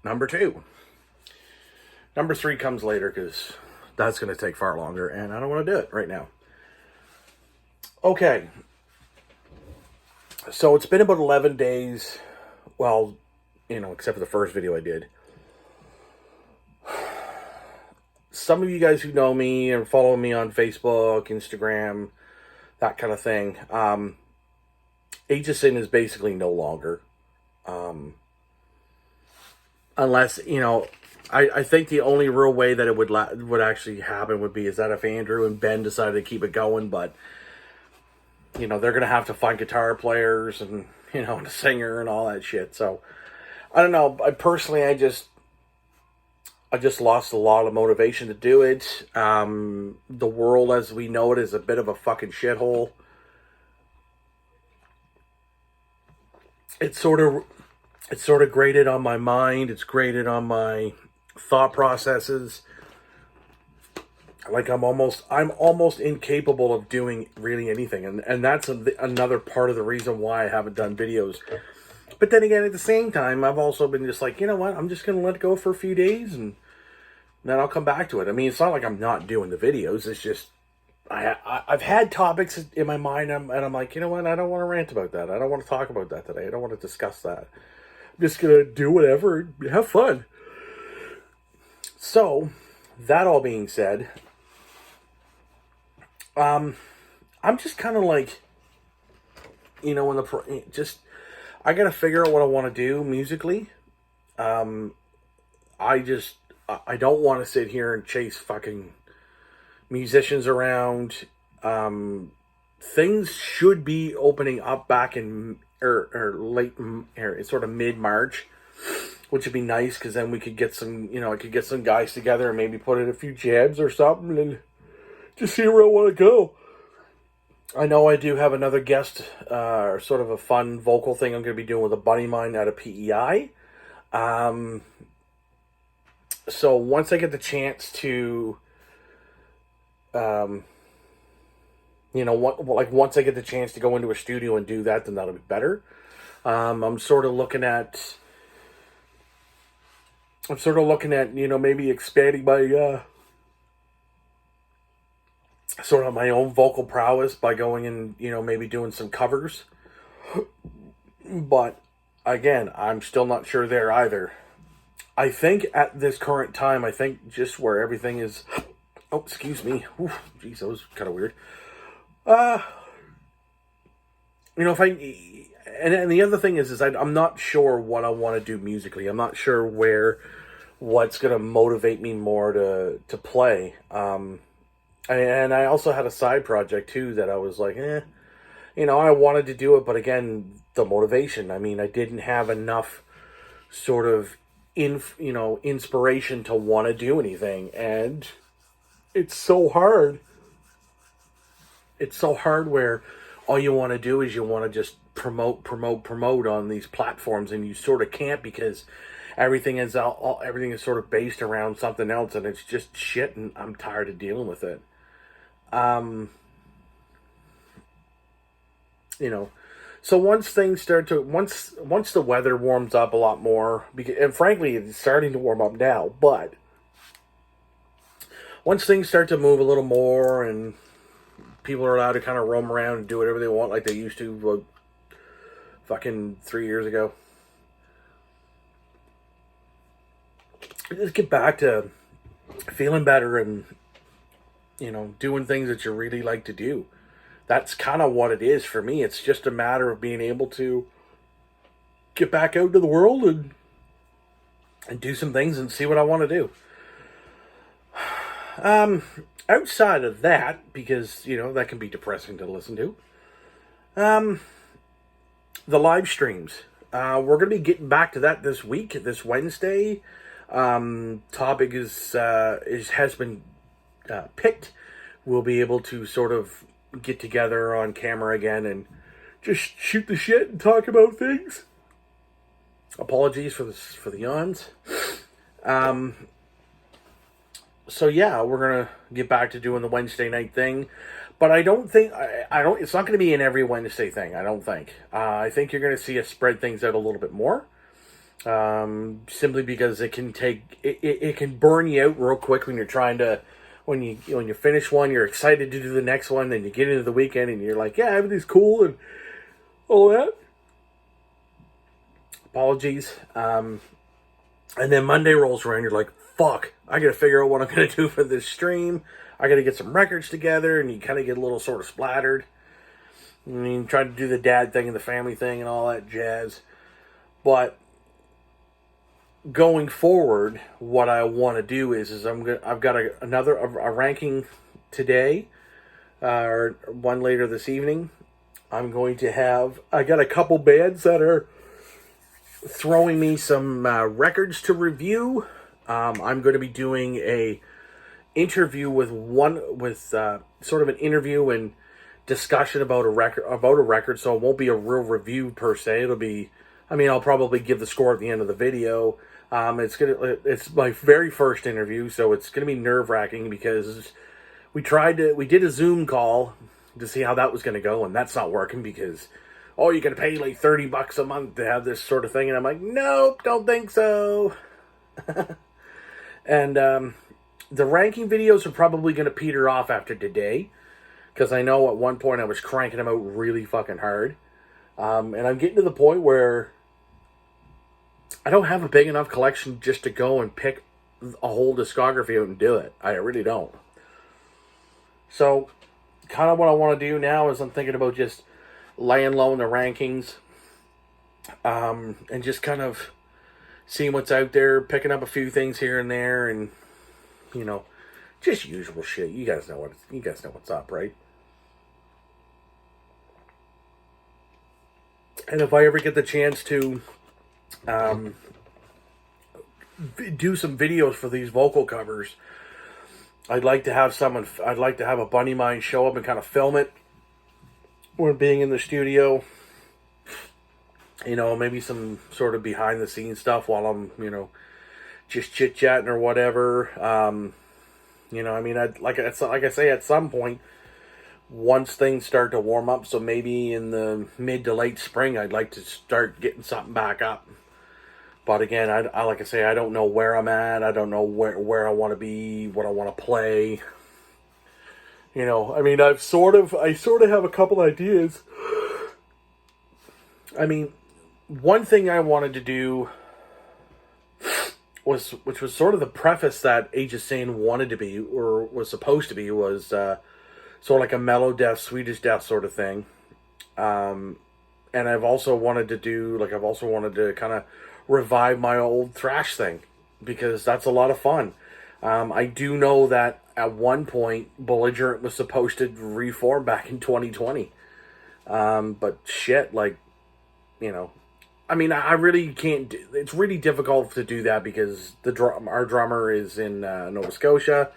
number 2. Number 3 comes later because that's going to take far longer, and I don't want to do it right now. Okay. So it's been about 11 days. Well, except for the first video I did. Some of you guys who know me and follow me on Facebook, Instagram, that kind of thing, Age of Sin is basically no longer. Unless, I think the only real way that it would actually happen would be is that if Andrew and Ben decided to keep it going, but, they're going to have to find guitar players and, a singer and all that shit. So, I don't know. I just lost a lot of motivation to do it. The world as we know it is a bit of a fucking shithole. It's sort of grated on my mind. It's grated on my thought processes. Like I'm almost incapable of doing really anything. And that's another part of the reason why I haven't done videos. But then again, at the same time, I've also been just like, you know what? I'm just going to let it go for a few days and then I'll come back to it. I mean, it's not like I'm not doing the videos. It's just, I've had topics in my mind and I'm like, you know what? I don't want to rant about that. I don't want to talk about that today. I don't want to discuss that. I'm just going to do whatever, have fun. So, that all being said, I'm just kind of like, I got to figure out what I want to do musically. I don't want to sit here and chase fucking musicians around. Things should be opening up back in it's sort of mid-March, which would be nice because then we could get some, I could get some guys together and maybe put in a few jams or something and just see where I want to go. I know I do have another guest, sort of a fun vocal thing I'm going to be doing with a buddy of mine out of PEI. So once I get the chance to, once I get the chance to go into a studio and do that, then that'll be better. I'm sort of looking at, maybe expanding my, sort of my own vocal prowess by going and, maybe doing some covers. But again, I'm still not sure there either. I think at this current time, just where everything is... Oh, excuse me. Jeez, that was kind of weird. And the other thing is I'm not sure what I want to do musically. I'm not sure what's going to motivate me more to play. And I also had a side project, too, that I was like, I wanted to do it, but again, the motivation. I mean, I didn't have enough sort of inspiration to want to do anything, and it's so hard. It's so hard where all you want to do is you want to just promote on these platforms, and you sort of can't because everything is sort of based around something else, and it's just shit, and I'm tired of dealing with it. So once things once the weather warms up a lot more, and frankly, it's starting to warm up now, but once things start to move a little more and people are allowed to kind of roam around and do whatever they want like they used to fucking 3 years ago, just get back to feeling better and, doing things that you really like to do. That's kind of what it is for me. It's just a matter of being able to get back out into the world and do some things and see what I want to do. Outside of that, because, that can be depressing to listen to, the live streams. We're going to be getting back to that this week, this Wednesday. Topic has been picked. We'll be able to sort of get together on camera again and just shoot the shit and talk about things. Apologies for the yawns. So yeah, we're gonna get back to doing the Wednesday night thing, but I don't think it's not going to be an every Wednesday thing. I don't think. I think you're going to see us spread things out a little bit more. Simply because it can it can burn you out real quick when you're trying to, when you finish one, you're excited to do the next one, then you get into the weekend and you're like, yeah, everything's cool and all that. Apologies. And then Monday rolls around, you're like, fuck, I gotta figure out what I'm gonna do for this stream. I gotta get some records together, and you kind of get a little sort of splattered. I mean, try to do the dad thing and the family thing and all that jazz. But going forward, what I want to do is I've got a ranking today, or one later this evening. I got a couple bands that are throwing me some records to review. I'm going to be doing a interview with sort of an interview and discussion about a record. So it won't be a real review per se. It'll be, I mean, I'll probably give the score at the end of the video. It's my very first interview, so it's gonna be nerve-wracking because we did a Zoom call to see how that was gonna go, and that's not working because, oh, you're gonna pay like $30 a month to have this sort of thing, and I'm like, nope, don't think so. And the ranking videos are probably gonna peter off after today, because I know at one point I was cranking them out really fucking hard, and I'm getting to the point where I don't have a big enough collection just to go and pick a whole discography out and do it. I really don't. So, kind of what I want to do now is I'm thinking about just laying low in the rankings, and just kind of seeing what's out there, picking up a few things here and there, and just usual shit. You guys know what's up, right? And if I ever get the chance to do some videos for these vocal covers, I'd like to have a buddy of mine show up and kind of film it when being in the studio. Maybe some sort of behind the scenes stuff while I'm, just chit chatting or whatever. I mean, like I say, at some point, once things start to warm up, so maybe in the mid to late spring, I'd like to start getting something back up. But again, I like I say, I don't know where I'm at. I don't know where I want to be, what I want to play. I mean, I sort of have a couple ideas. I mean, one thing I wanted to do which was sort of the preface that Age of Sane wanted to be, or was supposed to be, was sort of like a mellow death, Swedish death sort of thing. And I've also wanted to kind of revive my old thrash thing, because that's a lot of fun. I do know that at one point Belligerent was supposed to reform back in 2020. But shit, I mean, I really can't. It's really difficult to do that because our drummer is in Nova Scotia,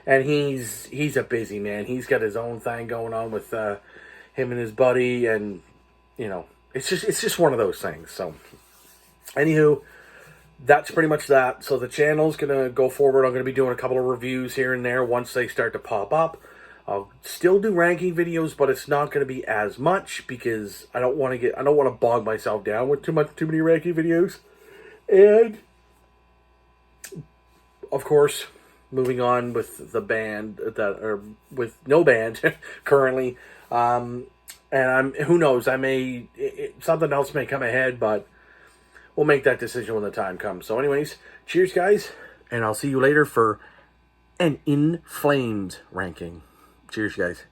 and he's a busy man. He's got his own thing going on with him and his buddy, and it's just one of those things. So, anywho, that's pretty much that. So the channel's gonna go forward. I'm gonna be doing a couple of reviews here and there once they start to pop up. I'll still do ranking videos, but it's not going to be as much because I don't want to bog myself down with too many ranking videos. And of course, moving on with the band with no band currently. And who knows, something else may come ahead, but we'll make that decision when the time comes. So anyways, cheers guys, and I'll see you later for an In Flames ranking. Cheers, guys.